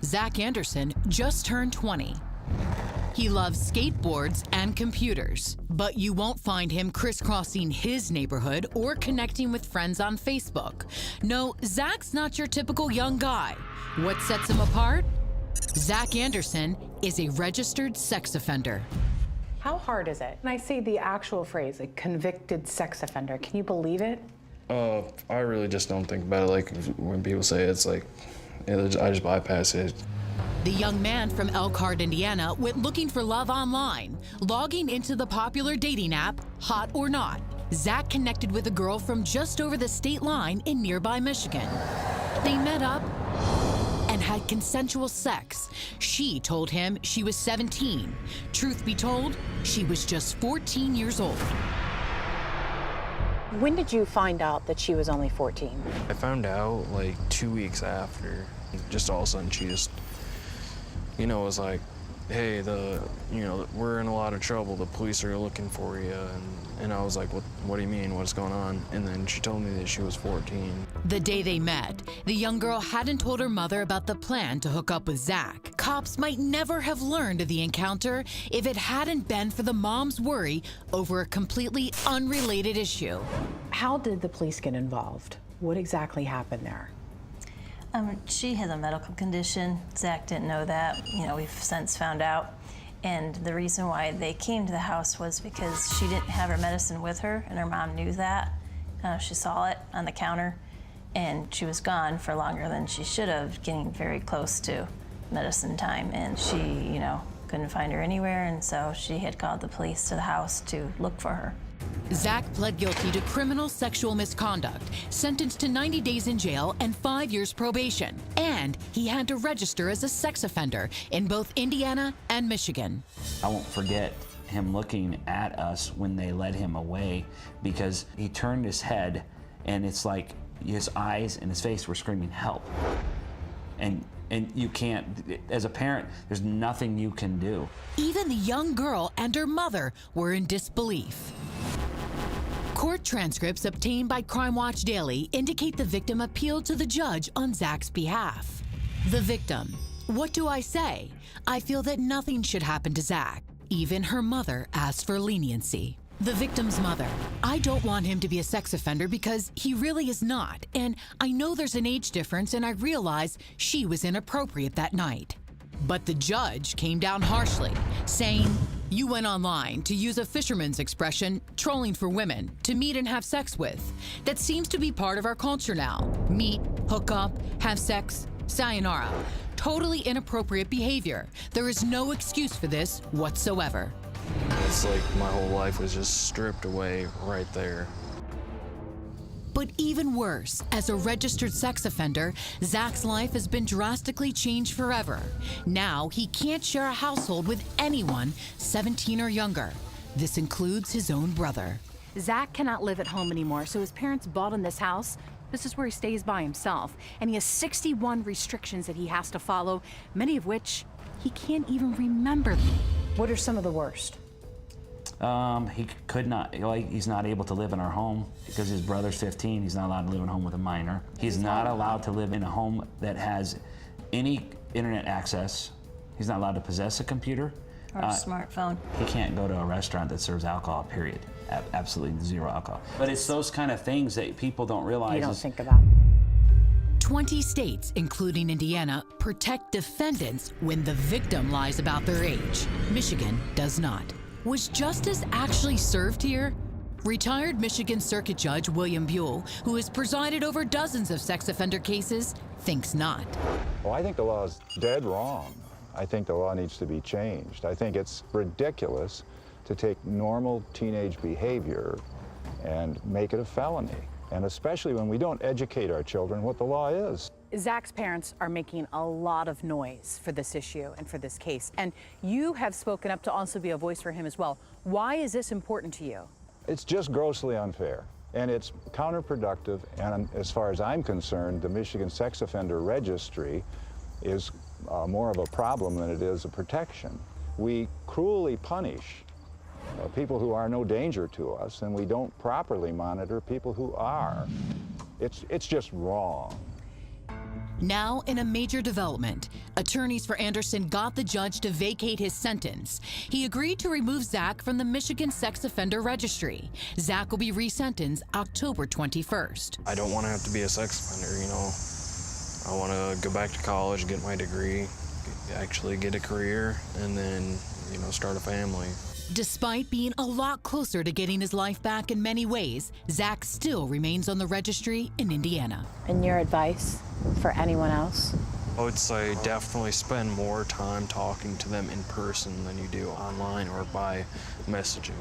Zach Anderson just turned 20. He loves skateboards and computers, but you won't find him crisscrossing his neighborhood or connecting with friends on Facebook. No, Zach's not your typical young guy. What sets him apart? Zach Anderson is a registered sex offender. How hard is it? And I see the actual phrase, a convicted sex offender. Can you believe it? I really just don't think about it. Like when people say it, it's like, I just bypass it. The young man from Elkhart, Indiana, went looking for love online, logging into the popular dating app, Hot or Not. Zach connected with a girl from just over the state line in nearby Michigan. They met up and had consensual sex. She told him she was 17. Truth be told, she was just 14 years old. When did you find out that she was only 14? I found out like 2 weeks after. Just all of a sudden she just, was like, hey, we're in a lot of trouble. The police are looking for you. And I was like, what do you mean? What's going on? And then she told me that she was 14. The day they met, the young girl hadn't told her mother about the plan to hook up with Zach. Cops might never have learned of the encounter if it hadn't been for the mom's worry over a completely unrelated issue. How did the police get involved? What exactly happened there? She has a medical condition. Zach didn't know that. We've since found out. And the reason why they came to the house was because she didn't have her medicine with her, and her mom knew that. She saw it on the counter, and she was gone for longer than she should have, getting very close to medicine time. And she, couldn't find her anywhere, and so she had called the police to the house to look for her. Zach pled guilty to criminal sexual misconduct, sentenced to 90 days in jail and 5 years probation. And he had to register as a sex offender in both Indiana and Michigan. I won't forget him looking at us when they led him away, because he turned his head and it's like his eyes and his face were screaming, help. And you can't, as a parent, there's nothing you can do. Even the young girl and her mother were in disbelief. Court transcripts obtained by Crime Watch Daily indicate the victim appealed to the judge on Zach's behalf. The victim: what do I say? I feel that nothing should happen to Zach. Even her mother asked for leniency. The victim's mother: I don't want him to be a sex offender because he really is not. And I know there's an age difference, and I realize she was inappropriate that night. But the judge came down harshly, saying, you went online, to use a fisherman's expression, trolling for women to meet and have sex with. That seems to be part of our culture now. Meet, hook up, have sex, sayonara. Totally inappropriate behavior. There is no excuse for this whatsoever. It's like my whole life was just stripped away right there. But even worse, as a registered sex offender, Zach's life has been drastically changed forever. Now he can't share a household with anyone 17 or younger. This includes his own brother. Zach cannot live at home anymore, so his parents bought him this house. This is where he stays by himself, and he has 61 restrictions that he has to follow, many of which he can't even remember. What are some of the worst? He could not, he's not able to live in our home because his brother's 15. He's not allowed to live in a home with a minor. He's not allowed to live in a home that has any internet access. He's not allowed to possess a computer. Or a smartphone. He can't go to a restaurant that serves alcohol, period. Absolutely zero alcohol. But it's those kind of things that people don't realize. You don't think about. 20 states, including Indiana, protect defendants when the victim lies about their age. Michigan does not. Was justice actually served here? Retired Michigan Circuit Judge William Buell, who has presided over dozens of sex offender cases, thinks not. Well, I think the law is dead wrong. I think the law needs to be changed. I think it's ridiculous to take normal teenage behavior and make it a felony, and especially when we don't educate our children what the law is. Zach's parents are making a lot of noise for this issue and for this case, and you have spoken up to also be a voice for him as well. Why is this important to you? It's just grossly unfair, and it's counterproductive, and as far as I'm concerned, the Michigan Sex Offender Registry is more of a problem than it is a protection. We cruelly punish people who are no danger to us, and we don't properly monitor people who are. It's just wrong. Now, in a major development, attorneys for Anderson got the judge to vacate his sentence. He agreed to remove Zach from the Michigan Sex Offender Registry. Zach will be resentenced October 21st. I don't want to have to be a sex offender, you know. I want to go back to college, get my degree, actually get a career, and then, you know, start a family. Despite being a lot closer to getting his life back in many ways, Zach still remains on the registry in Indiana. And your advice for anyone else? I would say definitely spend more time talking to them in person than you do online or by messaging.